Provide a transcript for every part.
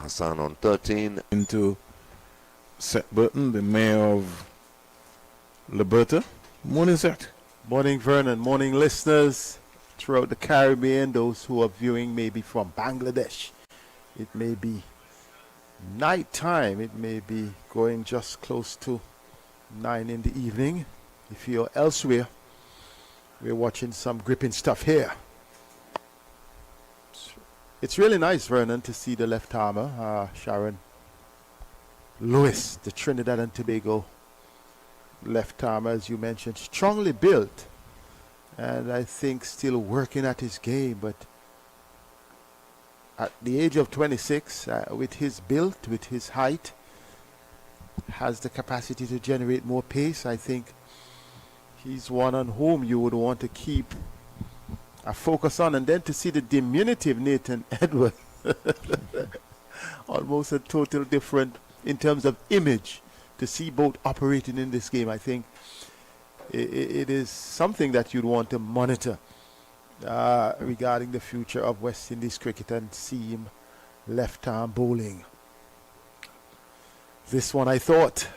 Hassan on 13. Into Seth Burton, the mayor of Liberta. Morning, Seth. Morning, Vernon. Morning, listeners throughout the Caribbean, those who are viewing maybe from Bangladesh. It may be night time. It may be going just close to 9 in the evening. If you're elsewhere, we're watching some gripping stuff here. It's really nice, Vernon, to see the left armer, Sharon Lewis, the Trinidad and Tobago left armer, as you mentioned, strongly built, and I think still working at his game. But at the age of 26, with his build, with his height, has the capacity to generate more pace. I think he's one on whom you would want to keep a focus on. And then to see the diminutive Nathan Edwards, almost a total different in terms of image, to see both operating in this game. I think it is something that you'd want to monitor regarding the future of West Indies cricket and seam left-arm bowling. This one, I thought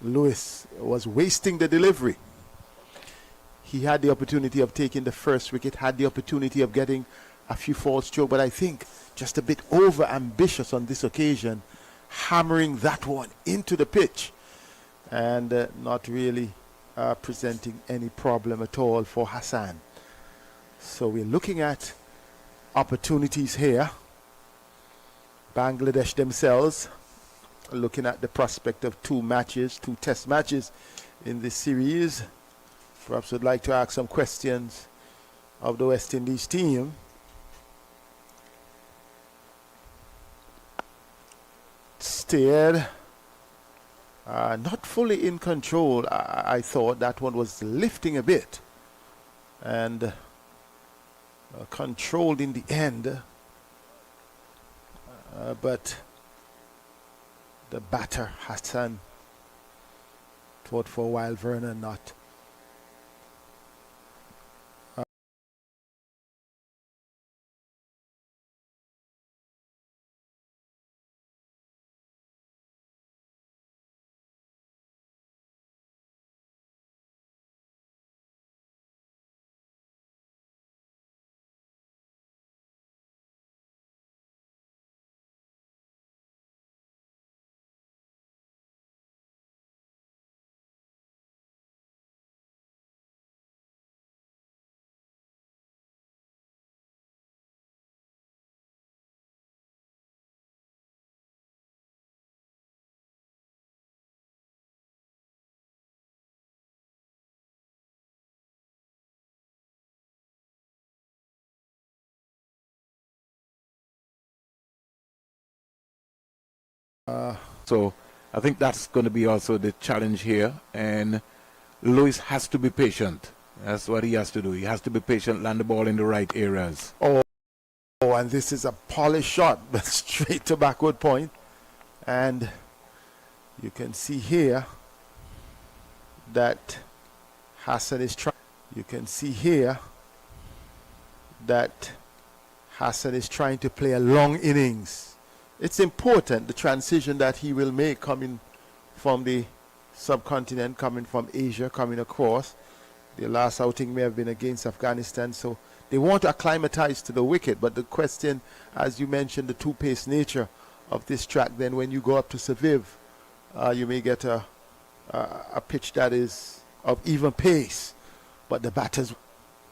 Lewis was wasting the delivery. He had the opportunity of taking the first wicket, had the opportunity of getting a few false stroke, but I think just a bit over ambitious on this occasion, hammering that one into the pitch and not really presenting any problem at all for Hassan. So we're looking at opportunities here. Bangladesh themselves looking at the prospect of two test matches in this series. Perhaps would like to ask some questions of the West Indies team. Steered, not fully in control. I thought that one was lifting a bit and controlled in the end, but the batter Hassan thought for a while, Vernon, not So I think that's going to be also the challenge here. And Lewis has to be patient. That's what he has to do. He has to be patient, land the ball in the right areas. Oh, and this is a polished shot, but straight to backward point. And you can see here that Hassan is trying. You can see here that Hassan is trying to play a long innings. It's important, the transition that he will make coming from the subcontinent, coming from Asia, coming across. The last outing may have been against Afghanistan, so they want to acclimatize to the wicket. But the question, as you mentioned, the two-pace nature of this track, then when you go up to Saviv, you may get a pitch that is of even pace, but the batters,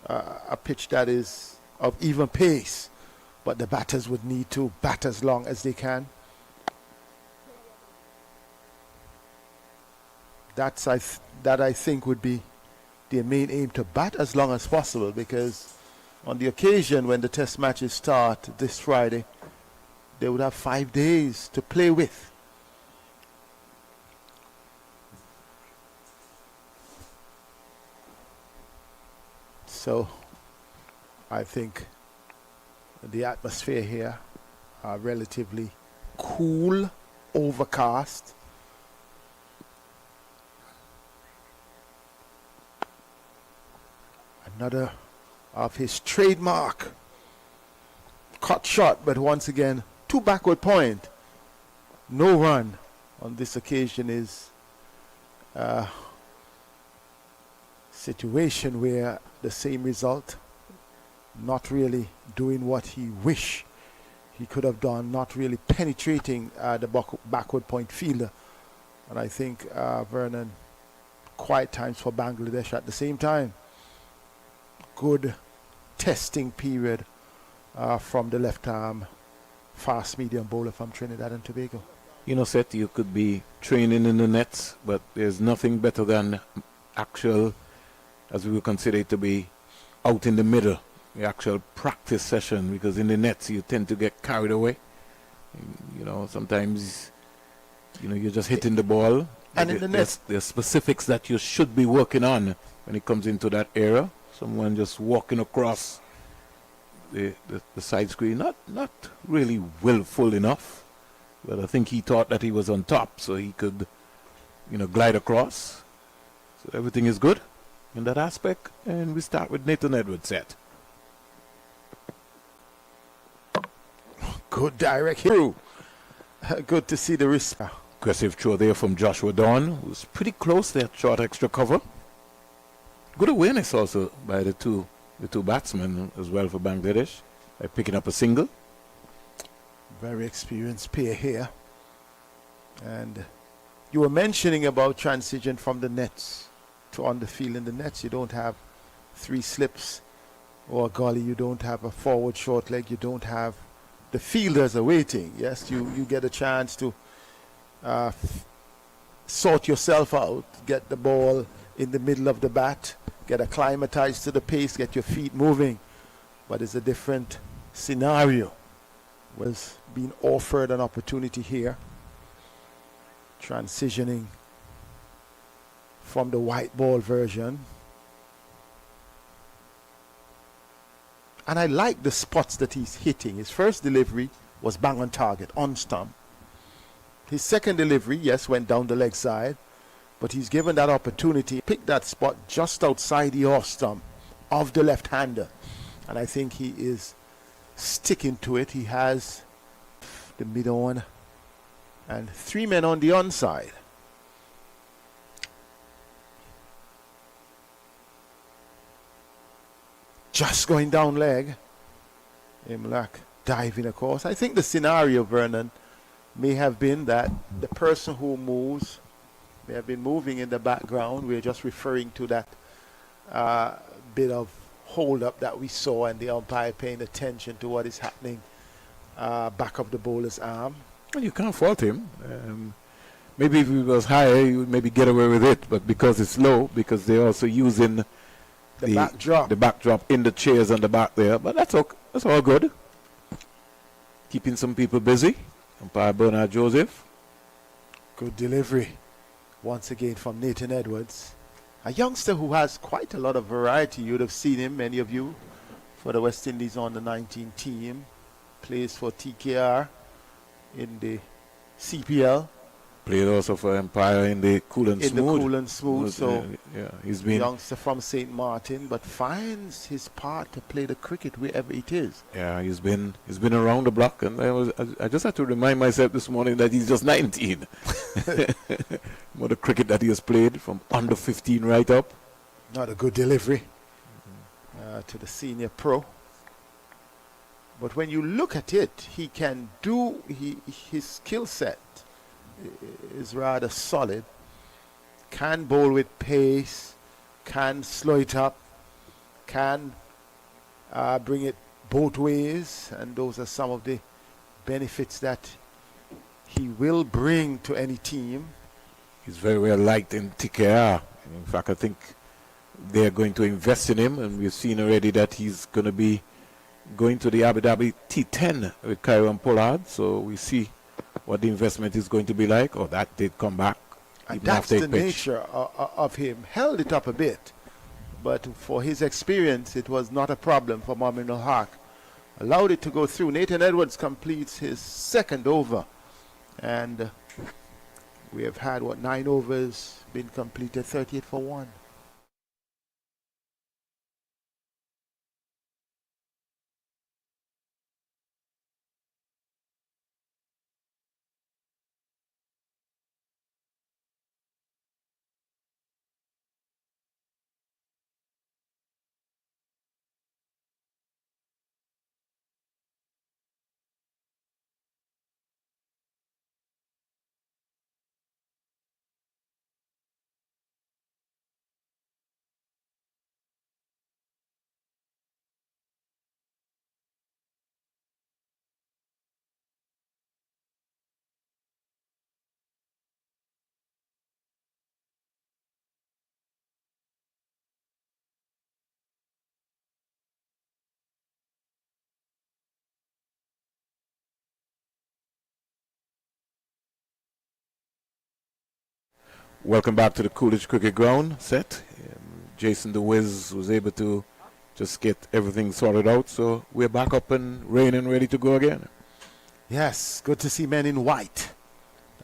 a pitch that is of even pace, but the batters would need to bat as long as they can. That I think would be their main aim, to bat as long as possible, because on the occasion when the test matches start this Friday, they would have 5 days to play with. So I think the atmosphere here are relatively cool, overcast. Another of his trademark cut shot, but once again, too backward point. no run on this occasion is a situation where the same result, not really doing what he wished he could have done, not really penetrating the backward point fielder. And I think Vernon, quiet times for Bangladesh at the same time. Good testing period from the left arm fast medium bowler from Trinidad and Tobago. You know, Seth, you could be training in the nets, but there's nothing better than actual, as we would consider it to be, out in the middle, the actual practice session, because in the nets you tend to get carried away. You know, sometimes, you know, you're just hitting the ball. And in the nets, there's specifics that you should be working on when it comes into that era. Someone just walking across the side screen, not really willful enough, but I think he thought that he was on top, so he could, you know, glide across. So everything is good in that aspect, and we start with Nathan Edwards set. good direct through. Good to see the risk. Aggressive throw there from Joshua Dawn, who's pretty close there, short extra cover. Good awareness also by the two batsmen as well for Bangladesh by picking up a single. Very experienced pair here. And you were mentioning about transition from the nets to on the field. In the nets, you don't have three slips or a gully. You don't have a forward short leg. You don't have the fielders are waiting. Yes, you get a chance to sort yourself out, get the ball in the middle of the bat, get acclimatized to the pace, get your feet moving. But it's a different scenario. Was being offered an opportunity here, transitioning from the white ball version. And I like the spots that he's hitting. His first delivery was bang on target, on stump. His second delivery, yes, went down the leg side, but he's given that opportunity, pick that spot just outside the off stump of the left-hander. And I think he is sticking to it. He has the mid-on and three men on the onside. Just going down leg. Imlak diving across. I think the scenario, Vernon, may have been that the person who moves may have been moving in the background. We're just referring to that bit of hold up that we saw, and the umpire paying attention to what is happening back of the bowler's arm. Well, you can't fault him. Maybe if it was higher, you would maybe get away with it, but because it's low, because they're also using the backdrop in the chairs on the back there. But that's okay. That's all good. Keeping some people busy. Umpire Bernard Joseph. Good delivery once again from Nathan Edwards. A youngster who has quite a lot of variety. You would have seen him, many of you, for the West Indies under 19 team. Plays for TKR in the CPL. Played also for Empire in the Cool and Smooth. In the Cool and Smooth. So yeah, he's been youngster from St. Martin, but finds his part to play the cricket wherever it is. Yeah, he's been around the block, and I just had to remind myself this morning that he's just 19. More the cricket that he has played from under 15 right up. Not a good delivery to the senior pro. But when you look at it, he can do, his skill set is rather solid. Can bowl with pace, can slow it up, can bring it both ways, and those are some of the benefits that he will bring to any team. He's very well liked in TKR. In fact, I think they're going to invest in him, and we've seen already that he's going to be going to the Abu Dhabi T10 with Kyron Pollard, so we see what the investment is going to be like. Oh, that did come back. And that's the nature of him. Held it up a bit, but for his experience, it was not a problem for Momin al-Haq. Allowed it to go through. Nathan Edwards completes his second over, and we have had, 9 overs been completed, 38 for 1. Welcome back to the Coolidge Cricket Ground set. Jason the Wiz was able to just get everything sorted out, so we're back up and ready to go again. Yes, good to see men in white.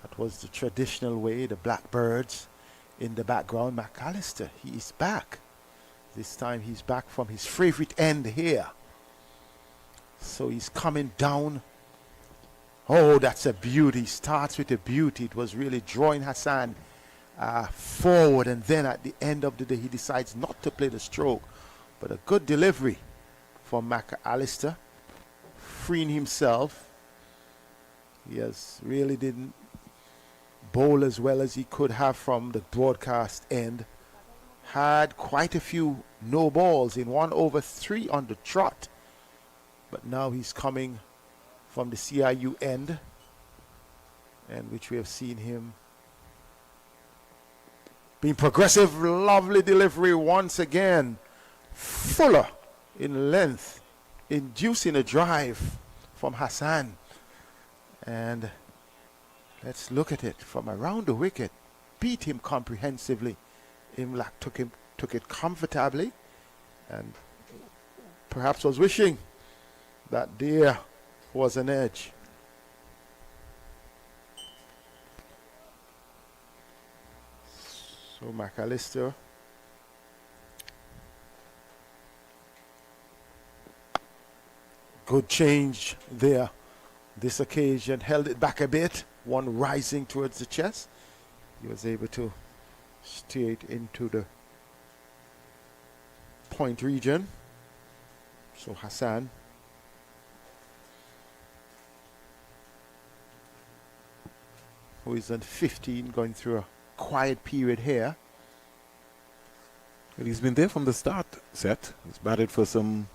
That was the traditional way, the blackbirds in the background. McAllister, he is back. This time he's back from his favorite end here. So he's coming down. Oh, that's a beauty. Starts with a beauty. It was really drawing Hassan forward, and then at the end of the day he decides not to play the stroke. But a good delivery from McAllister, freeing himself. He really didn't bowl as well as he could have from the broadcast end. Had quite a few no balls in 1 over 3 on the trot. But now he's coming from the CIU end, and which we have seen him being progressive. Lovely delivery once again. Fuller in length, inducing a drive from Hassan. And let's look at it from around the wicket. Beat him comprehensively. Imlach took it comfortably, and perhaps was wishing that there was an edge. So McAllister good change there this occasion, held it back a bit, one rising towards the chest. He was able to steer it into the point region. So Hassan who is on 15, going through a quiet period here. Well, he's been there from the start set. He's batted for some,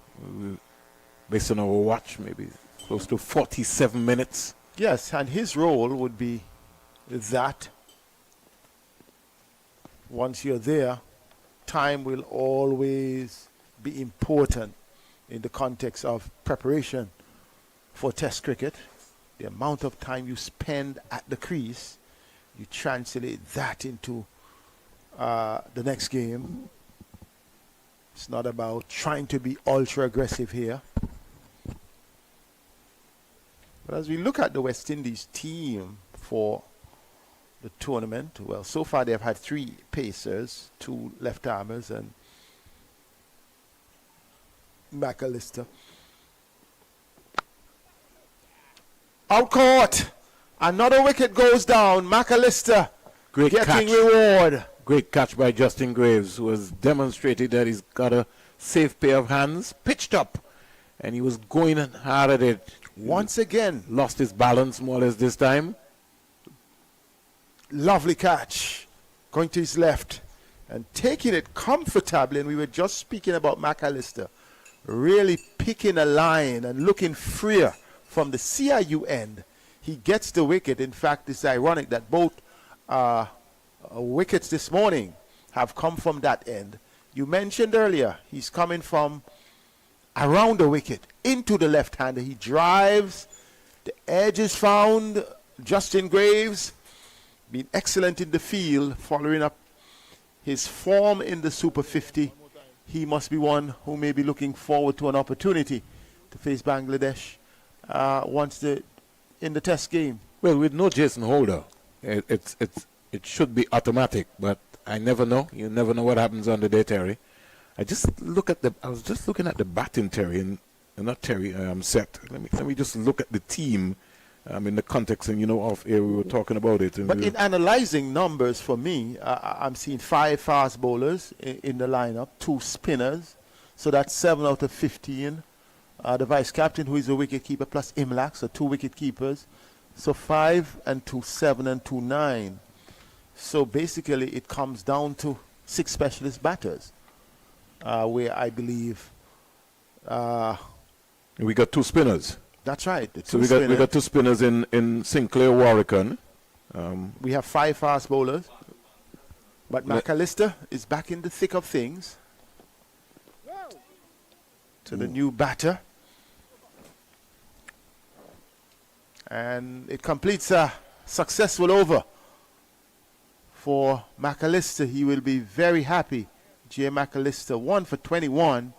based on our watch, maybe close to 47 minutes. Yes, and his role would be that once you're there, time will always be important in the context of preparation for Test cricket. The amount of time you spend at the crease, you translate that into the next game. It's not about trying to be ultra aggressive here. But as we look at the West Indies team for the tournament, well, so far they've had 3 pacers, 2 left-armers, and McAllister. Out caught. Another wicket goes down. McAllister Great getting catch. reward. Great catch by Justin Graves, who has demonstrated that he's got a safe pair of hands, pitched up, and he was going hard at it. Once again. Lost his balance more or less this time. Lovely catch. Going to his left and taking it comfortably. And we were just speaking about McAllister really picking a line and looking freer from the CIU end. He gets the wicket. In fact, it's ironic that both wickets this morning have come from that end. You mentioned earlier he's coming from around the wicket into the left-hander. He drives. The edge is found. Justin Graves been excellent in the field, following up his form in the Super 50. He must be one who may be looking forward to an opportunity to face Bangladesh in the Test game. Well, with no Jason Holder, it should be automatic, but I never know. You never know what happens on the day, Terry. I was just looking at the batting, Terry, and not Terry. Set. Let me just look at the team. In the context, and off air we were talking about it. But in analyzing numbers for me, I'm seeing 5 fast bowlers in the lineup, 2 spinners, so that's 7 out of 15. The vice captain, who is a wicket keeper, plus Imlach, so 2 wicket keepers. So 5 and 2, 7 and 2, 9. So basically it comes down to 6 specialist batters, where I believe we got 2 spinners. That's right. So we got 2 spinners in Sinclair Warrican. We have 5 fast bowlers, but McAllister is back in the thick of things. To the new batter, and it completes a successful over for McAllister. He will be very happy. Jay McAllister, 1 for 21.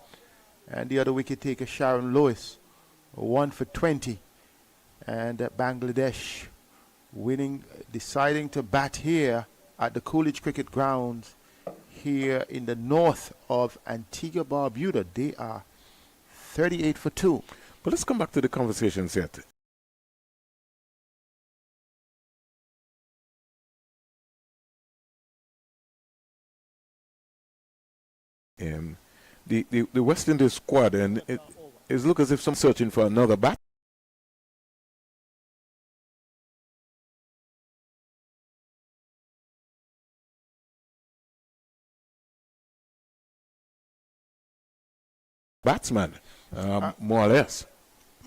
And the other wicket taker, Sharon Lewis, 1 for 20. And Bangladesh winning, deciding to bat here at the Coolidge Cricket Grounds here in the north of Antigua Barbuda. They are 38 for 2. But let's come back to the conversation set. The West Indies squad, and it looks as if some searching for another batsman, more or less.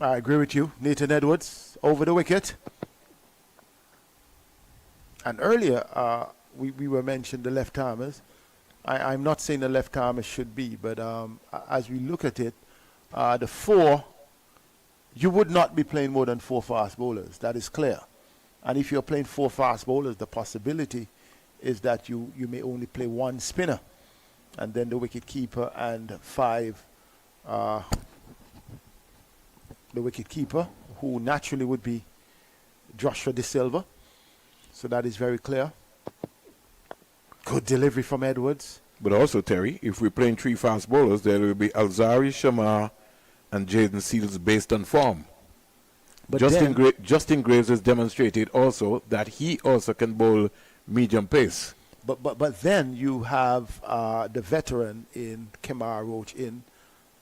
I agree with you. Nathan Edwards over the wicket. And earlier, we were mentioned the left-armers. I'm not saying the left-armers should be, but as we look at it, the 4, you would not be playing more than 4 fast bowlers. That is clear. And if you're playing 4 fast bowlers, the possibility is that you may only play 1 spinner. And then the wicket-keeper and 5, the wicket-keeper, who naturally would be Joshua De Silva. So that is very clear. Good delivery from Edwards. But also, Terry, if we're playing 3 fast bowlers, there will be Alzari, Shamar, and Jaden Seals based on form. But Justin Graves has demonstrated also that he also can bowl medium pace. But then you have the veteran in Kemar Roach in.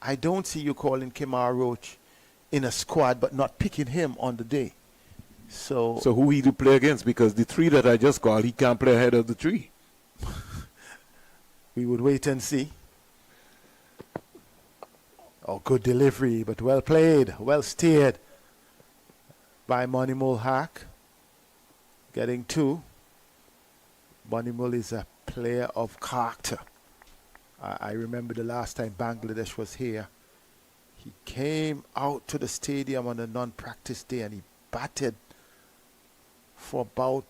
I don't see you calling Kemar Roach in a squad but not picking him on the day. So who he to play against? Because the 3 that I just called, he can't play ahead of the 3. We would wait and see. Oh, good delivery, but well played, well steered by Monimul Haq. Getting 2. Monimul is a player of character. I remember the last time Bangladesh was here. He came out to the stadium on a non-practice day and he batted for about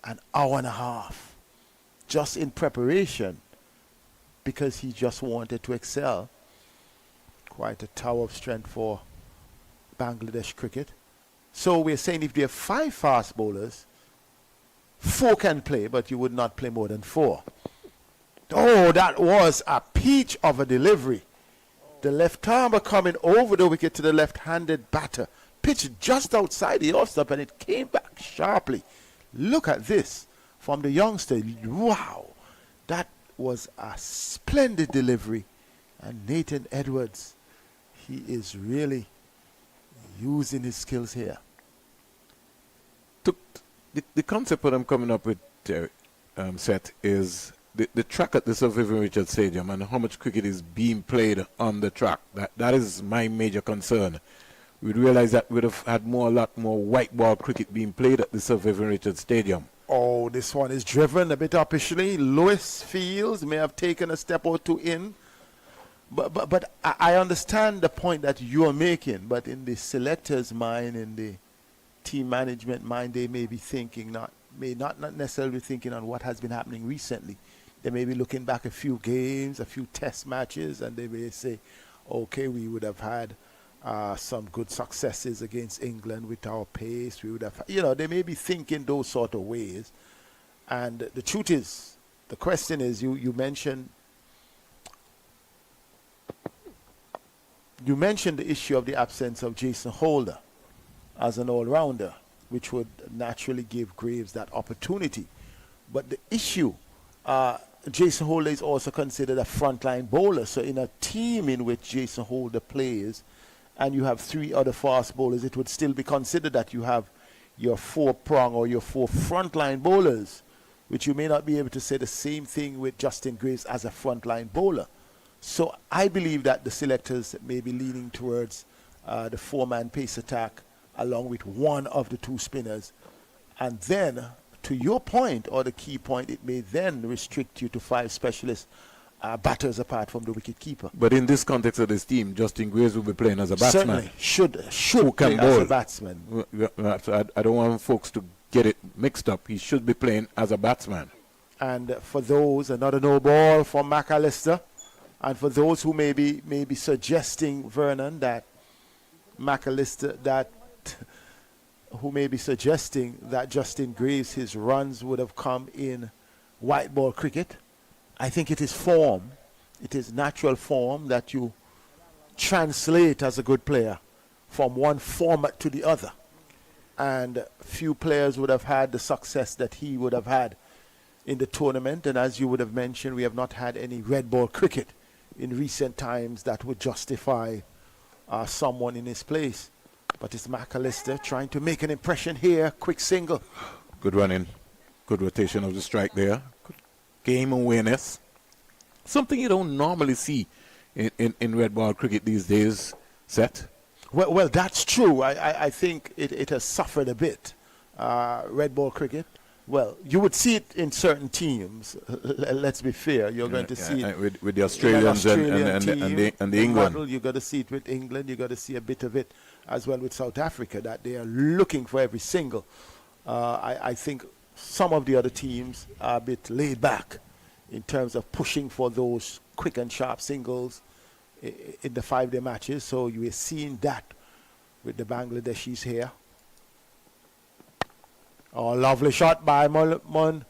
an hour and a half just in preparation because he just wanted to excel. Quite a tower of strength for Bangladesh cricket. So we're saying if there are 5 fast bowlers, 4 can play, but you would not play more than 4. Oh, that was a peach of a delivery. The left-armer coming over the wicket to the left-handed batter. Pitched just outside the off-stump and it came back sharply. Look at this from the youngster. Wow. That was a splendid delivery. And Nathan Edwards, he is really using his skills here. The concept that I'm coming up with, Seth, is the track at the Sir Vivian Richards Stadium and how much cricket is being played on the track. That is my major concern. We'd realize that we'd have had a lot more white ball cricket being played at the Sir Vivian Richards Stadium. Oh, this one is driven a bit uppishly. Lewis Fields may have taken a step or 2 in. But I understand the point that you're making, but in the selector's mind, in the team management mind, they may be thinking not necessarily thinking on what has been happening recently. They may be looking back a few games, a few test matches, and they may say, okay, we would have had some good successes against England with our pace. We would have, they may be thinking those sort of ways. And the truth is, the question is, you mentioned the issue of the absence of Jason Holder as an all-rounder, which would naturally give Graves that opportunity. But the issue, Jason Holder is also considered a frontline bowler. So in a team in which Jason Holder plays, and you have 3 other fast bowlers, it would still be considered that you have your 4-prong or your 4 frontline bowlers, which you may not be able to say the same thing with Justin Graves as a frontline bowler. So I believe that the selectors may be leaning towards the 4-man pace attack along with 1 of the 2 spinners. And then, to your point, or the key point, it may then restrict you to 5 specialists batters apart from the wicket keeper. But in this context of this team, Justin Graves will be playing as a batsman. Certainly should play as a batsman. I don't want folks to get it mixed up. He should be playing as a batsman. And for those, another no ball from McAllister. And for those who may be suggesting, Vernon, that McAllister, who may be suggesting that Justin Graves, his runs would have come in white ball cricket, I think it is form. It is natural form that you translate as a good player from one format to the other. And few players would have had the success that he would have had in the tournament. And as you would have mentioned, we have not had any red ball cricket in recent times that would justify someone in his place. But it's McAllister trying to make an impression here. Quick single. Good running. Good rotation of the strike there. Good game awareness. Something you don't normally see in red ball cricket these days, Seth. Well, that's true. I think it has suffered a bit, red ball cricket. Well, you would see it in certain teams. Let's be fair. You're going to see it with the Australians and the England. You've got to see it with England. You've got to see a bit of it as well with South Africa, that they are looking for every single. I think some of the other teams are a bit laid back in terms of pushing for those quick and sharp singles in the 5-day matches. So you are seeing that with the Bangladeshis here. Oh, lovely shot by Mun.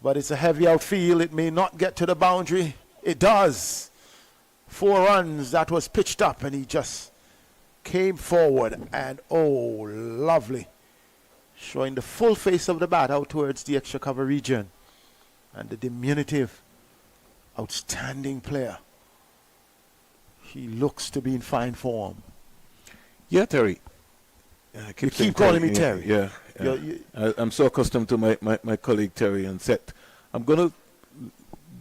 But it's a heavy outfield. It may not get to the boundary. It does. 4 runs. That was pitched up, and he just came forward. And, oh, lovely. Showing the full face of the bat out towards the extra cover region. And the diminutive, outstanding player. He looks to be in fine form. Yeah, Terry. You keep calling me Terry. Yeah. I'm so accustomed to my colleague Terry and Seth. I'm going to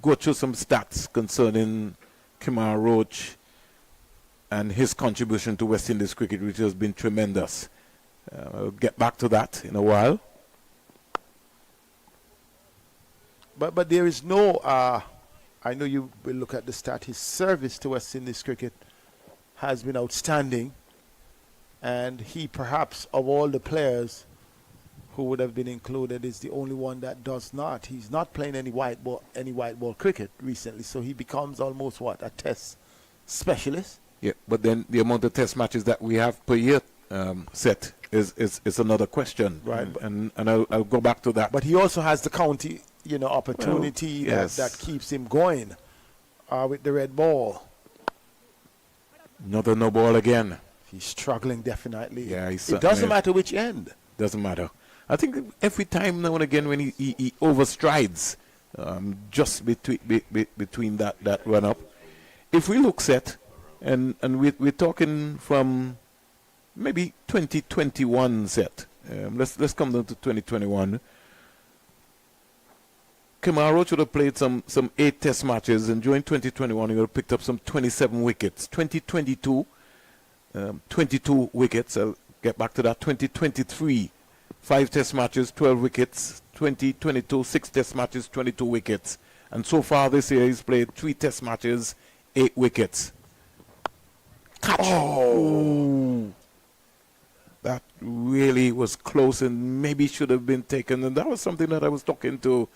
go through some stats concerning Kemar Roach and his contribution to West Indies cricket, which has been tremendous. I'll get back to that in a while. But there is no, I know you will look at the stat, his service to West Indies cricket has been outstanding. And he perhaps, of all the players who would have been included, is the only one that does not. He's not playing any white ball cricket recently, so he becomes almost a test specialist. Yeah, but then the amount of test matches that we have per year set is another question. Right. And I'll go back to that. But he also has the county, opportunity that keeps him going with the red ball. Another no ball again. He's struggling definitely. Yeah, it doesn't matter which end. Doesn't matter. I think every time now and again when he overstrides just between that run up. If we look set, and we're talking from maybe 2021 set. Let's come down to 2021. Kemar Roach would have played some 8 test matches, and during 2021 he would have picked up some 27 wickets. 2022, 22 wickets. I'll get back to that. 2023, 5 test matches, 12 wickets. 2022, 6 test matches, 22 wickets. And so far this year he's played 3 test matches, 8 wickets. Catch! Oh! That really was close and maybe should have been taken. And that was something that I was talking to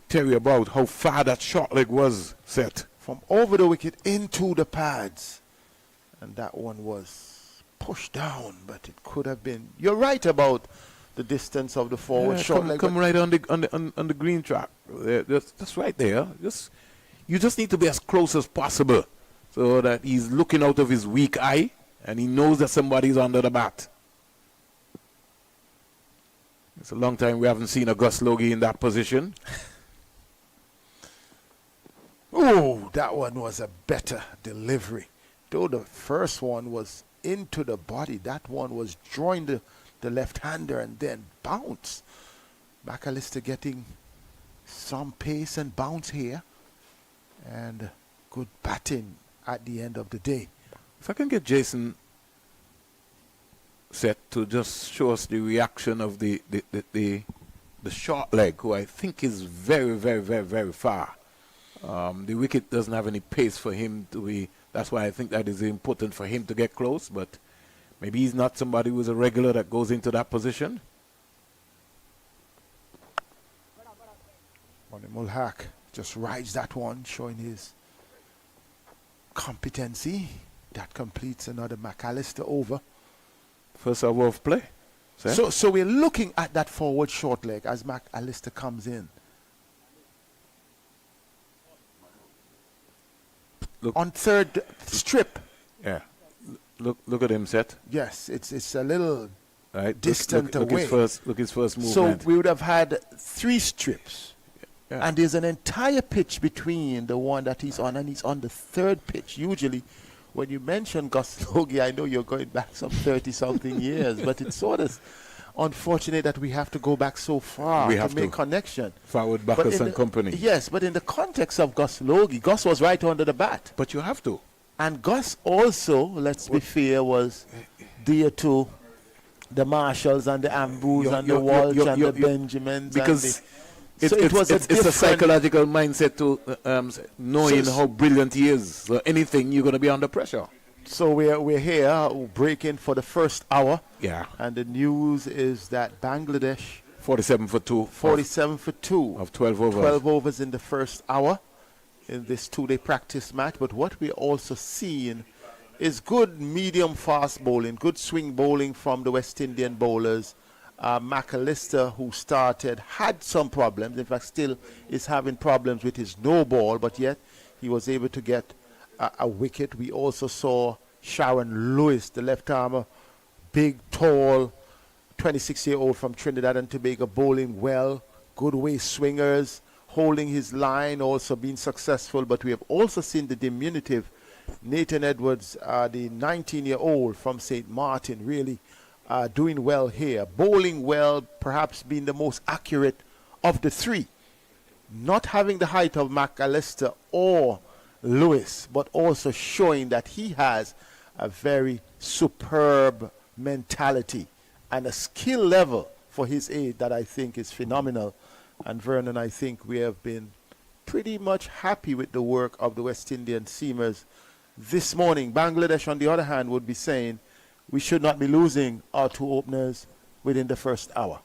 Terry about, how far that short leg was set. From over the wicket into the pads. And that one was pushed down, but it could have been. You're right about the distance of the forward short leg. Come right on the green track. That's right there. You just need to be as close as possible so that he's looking out of his weak eye and he knows that somebody's under the bat. It's a long time we haven't seen a Gus Logie in that position. Oh, that one was a better delivery. Though the first one was into the body, that one was drawing the left-hander and then bounce. McAllister getting some pace and bounce here. And good batting at the end of the day. If I can get Jason set to just show us the reaction of the short leg, who I think is very, very, very, very far. The wicket doesn't have any pace for him to be. That's why I think that is important for him to get close, but maybe he's not somebody who's a regular that goes into that position. Bonnie Mulhack just rides that one, showing his competency. That completes another McAllister over. First over of play. So we're looking at that forward short leg as McAllister comes in. Look. On third strip. Yeah. Look at him set. Yes, it's a little right. distant look away. Look his first movement. So we would have had 3 strips. Yeah. And there's an entire pitch between the one that he's on and he's on the third pitch. Usually, when you mention Gus Logie, I know you're going back some 30-something years, but it's sort of unfortunate that we have to go back so far to make connection. Forward Bacchus and company. Yes, but in the context of Gus Logie, Gus was right under the bat. But you have to. And Gus also, let's be fair, was dear to the Marshalls and the Ambus and the Walsh and the Benjamins. Because it's a psychological mindset to knowing how brilliant he is. So anything, you're going to be under pressure. So we're here breaking for the first hour. Yeah. And the news is that Bangladesh 47 for 2. 47 for 2 of 12 overs. 12 overs in the first hour in this 2-day practice match. But what we're also seeing is good medium fast bowling, good swing bowling from the West Indian bowlers. McAllister, who started, had some problems. In fact, still is having problems with his no ball, but yet he was able to get a wicket. We also saw Sharon Lewis, the left-armer, big, tall, 26-year-old from Trinidad and Tobago, bowling well, good waist swingers, holding his line, also being successful. But we have also seen the diminutive Nathan Edwards, the 19-year-old from St. Martin, really doing well here, bowling well, perhaps being the most accurate of the 3. Not having the height of McAllister or Lewis, but also showing that he has a very superb mentality and a skill level for his age that I think is phenomenal. And Vernon, I think we have been pretty much happy with the work of the West Indian seamers this morning. Bangladesh, on the other hand, would be saying we should not be losing our 2 openers within the first hour.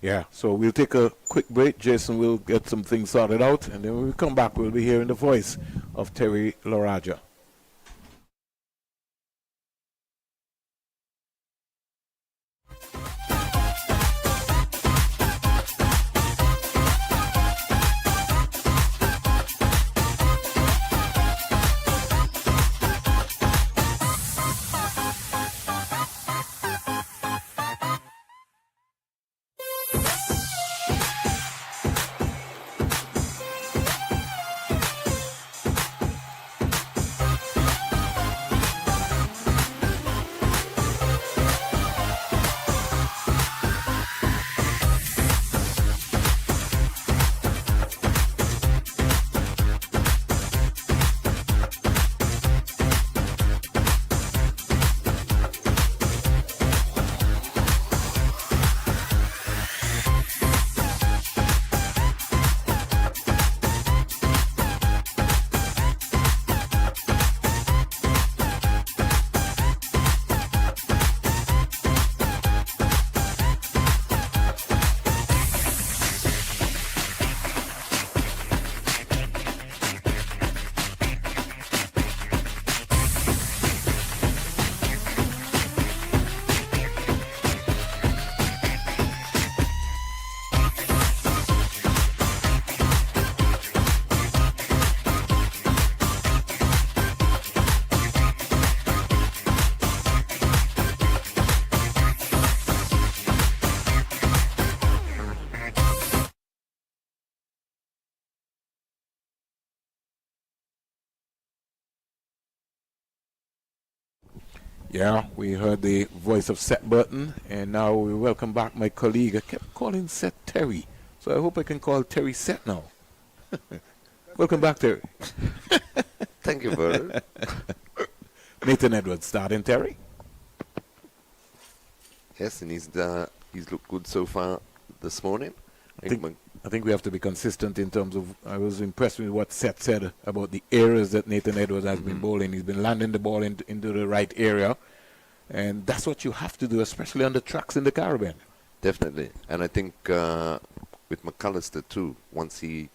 Yeah, so we'll take a quick break. Jason will get some things sorted out, and then when we come back, we'll be hearing the voice of Terry Laraja. Yeah, we heard the voice of Seth Burton, and now we welcome back my colleague. I kept calling Seth Terry, so I hope I can call Terry Seth now. Welcome back, Terry. Thank you, brother. Nathan Edwards starting, Terry. Yes, and he's looked good so far this morning. I think we have to be consistent in terms of, I was impressed with what Seth said about the areas that Nathan Edwards has been bowling. He's been landing the ball into the right area, and that's what you have to do, especially on the tracks in the Caribbean. Definitely. And I think with McAllister too. Once he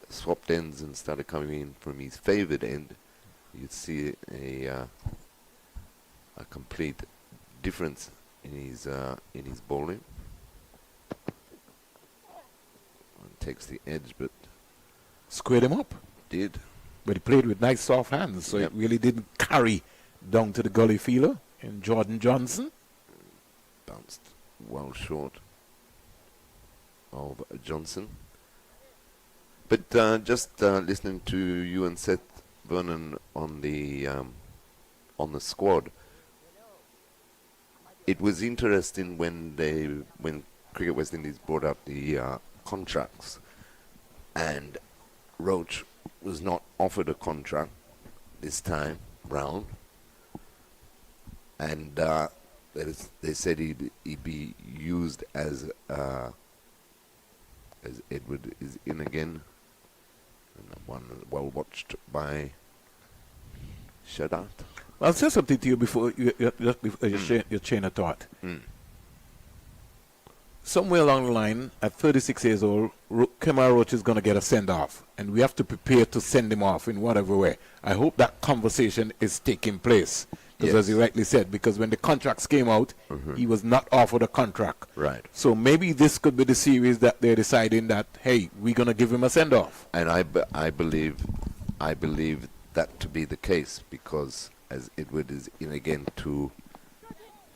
swapped ends and started coming in from his favoured end, you'd see a complete difference in his bowling. And takes the edge, but Squared him up. did. But he played with nice soft hands, so Yep. it really didn't carry down to the gully fielder in Jordan Johnson. Bounced well short of Johnson. But just listening to you and Seth Vernon on the squad, it was interesting when Cricket West Indies brought out the contracts, and Roach was not offered a contract this time round, and they said he'd be used as Edward is in again, and one well watched by Shadat. I'll say something to you before your chain of thought. Mm. Somewhere along the line, at 36 years old, Kemar Roach is going to get a send-off, and we have to prepare to send him off in whatever way. I hope that conversation is taking place, because as you rightly said, because when the contracts came out, he was not offered a contract. Right. So maybe this could be the series that they're deciding that, hey, we're going to give him a send-off. And I believe that to be the case, because as Edward is in again to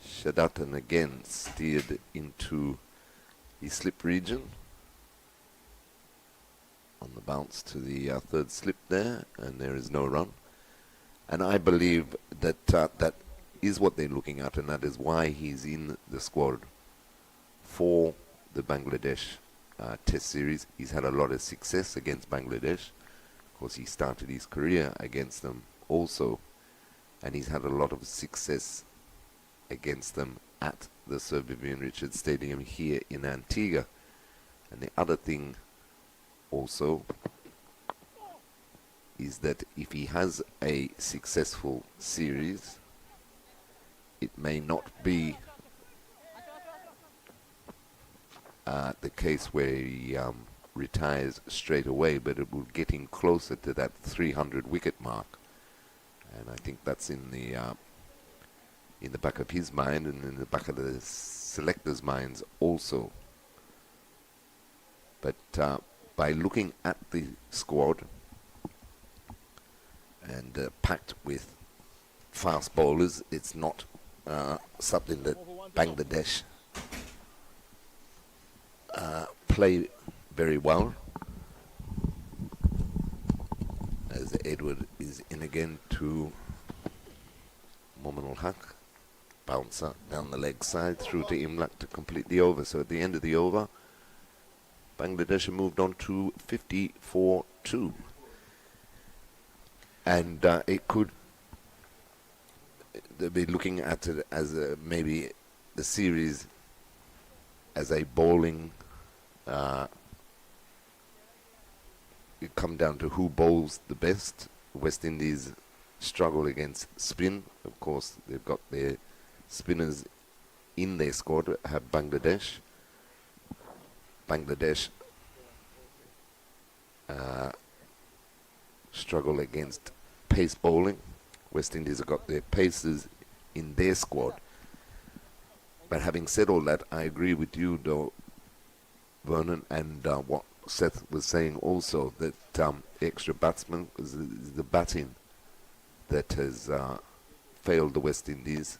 Shadat, and again steered into the slip region on the bounce to the third slip there, and there is no run. And I believe that that is what they're looking at, and that is why he's in the squad for the Bangladesh Test series. He's had a lot of success against Bangladesh. Of course, he started his career against them also, and he's had a lot of success against them at the Sir Vivian Richards Stadium here in Antigua. And the other thing also is that if he has a successful series, it may not be the case where he retires straight away, but it will get him closer to that 300 wicket mark. And I think that's in the back of his mind, and in the back of the selectors' minds also. But by looking at the squad, and packed with fast bowlers, it's not something that Bangladesh play very well. As Edward is in again to Mominul Haq, bouncer down the leg side through to Imlak to complete the over. So at the end of the over, Bangladesh have moved on to 54-2. And it could, they'll be looking at it as maybe the series as a bowling, it come down to who bowls the best. West Indies struggle against spin. Of course, they've got their spinners in their squad, have Bangladesh. Bangladesh struggle against pace bowling. West Indies have got their pacers in their squad. But having said all that, I agree with you, though, Vernon, and what Seth was saying also, that extra batsman is the batting that has failed the West Indies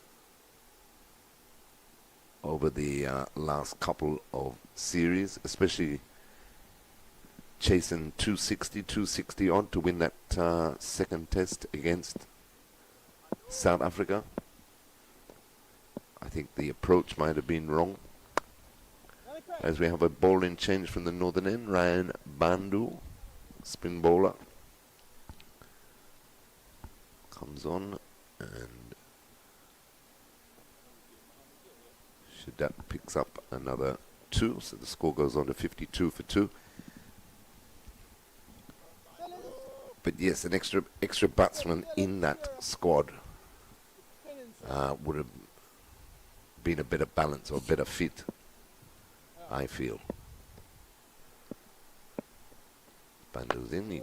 over the last couple of series, especially chasing 260 odd to win that second test against South Africa. I think the approach might have been wrong. As we have a bowling change from the northern end, Ryan Bandu, spin bowler, comes on, and Shadat picks up another 2, so the score goes on to 52 for 2. But yes, an extra batsman in that squad would have been a better balance or better fit, I feel. Bandu's in. He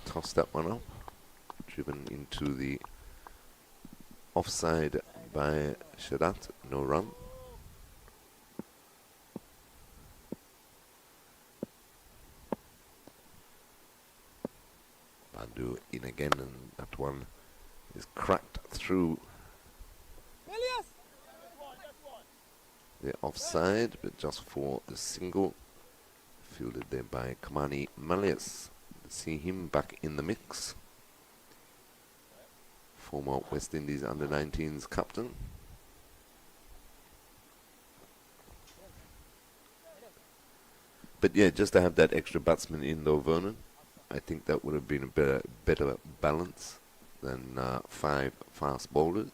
tossed that one up. Driven into the offside by Shadat. No run. Bandu in again, and that one is cracked through the offside, but just for the single. Fielded there by Kamani Malias. See him back in the mix. Former West Indies under-19s captain. But yeah, just to have that extra batsman in though, Vernon, I think that would have been a better balance than 5 fast bowlers.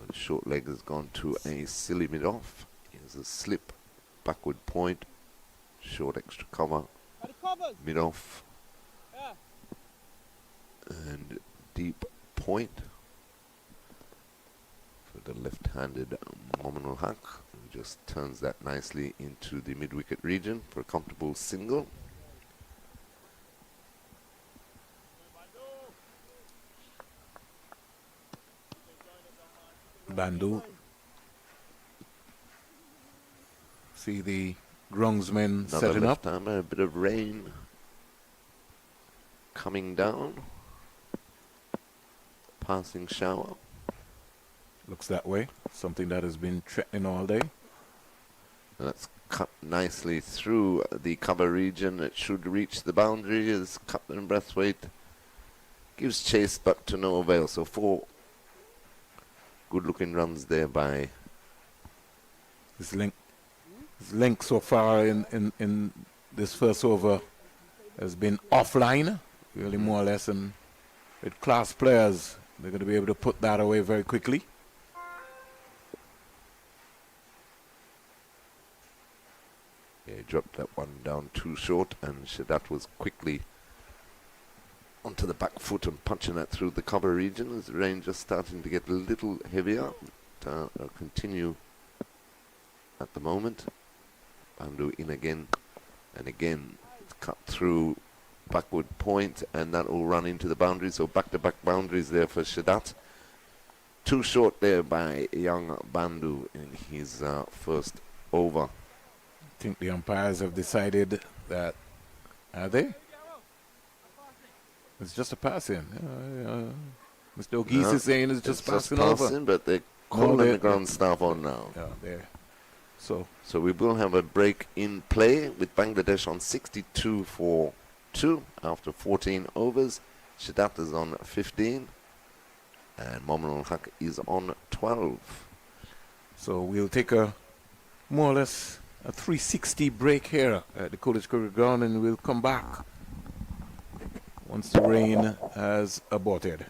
The short leg has gone to a silly mid-off. Here's a slip, backward point, short extra cover, mid-off, and deep point for the left-handed Mominul Haq, who just turns that nicely into the mid-wicket region for a comfortable single. Bandu. See the groundsmen setting up. A bit of rain coming down. Passing shower. Looks that way. Something that has been threatening all day. That's cut nicely through the cover region. It should reach the boundary as Captain Brathwaite gives chase, but to no avail. So 4 good-looking runs there by His length so far in this first over has been offline, really more or less, and with class players, they're going to be able to put that away very quickly. Yeah, he dropped that one down too short, and Shadat was quickly onto the back foot and punching that through the cover region as the rain just starting to get a little heavier. I'll continue at the moment. Bandu in again, and again it's cut through backward point, and that will run into the boundary. So back-to-back boundaries there for Shadat. Too short there by young Bandu in his first over. I think the umpires have decided that, are they? It's just a pass in. Mr. O'Geese is saying it's just passing over. But they're calling the ground staff on now. Yeah, there. So we will have a break in play with Bangladesh on 62 for 2 after 14 overs. Shadat is on 15 and Mominul Haq is on 12. So we'll take a more or less a 360 break here at the College Cricket Ground, and we'll come back once the rain has abated.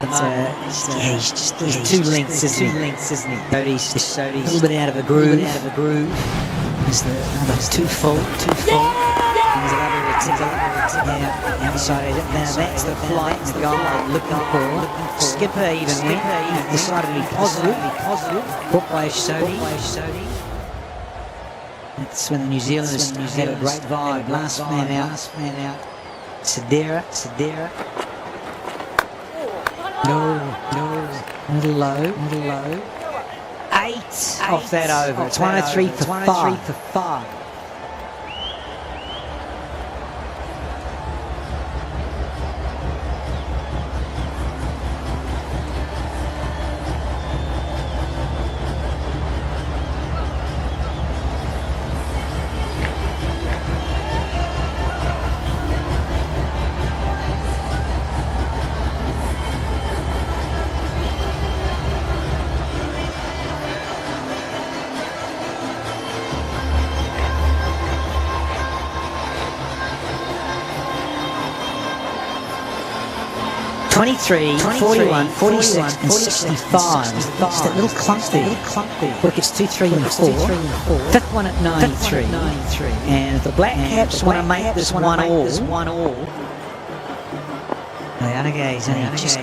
Yeah, he's just there's two lengths, isn't he? Cody's a little bit out of a groove. There's the number too full. There's another tickle. Outside. Now that's the flight and the guy looking for. Skipper even went. Decided to be positive. Booked by Sodi. That's when the New Zealanders had a great vibe. Last man out. Sedera. No. A little low. 8 off that over. It's 103 for 5. Twenty-three, 41, 46, and 65. It's that little clunk there. Look, it's 2, 3, and 4. Fifth one at 93. And if the Black Caps want to make this one all, the other guy's only just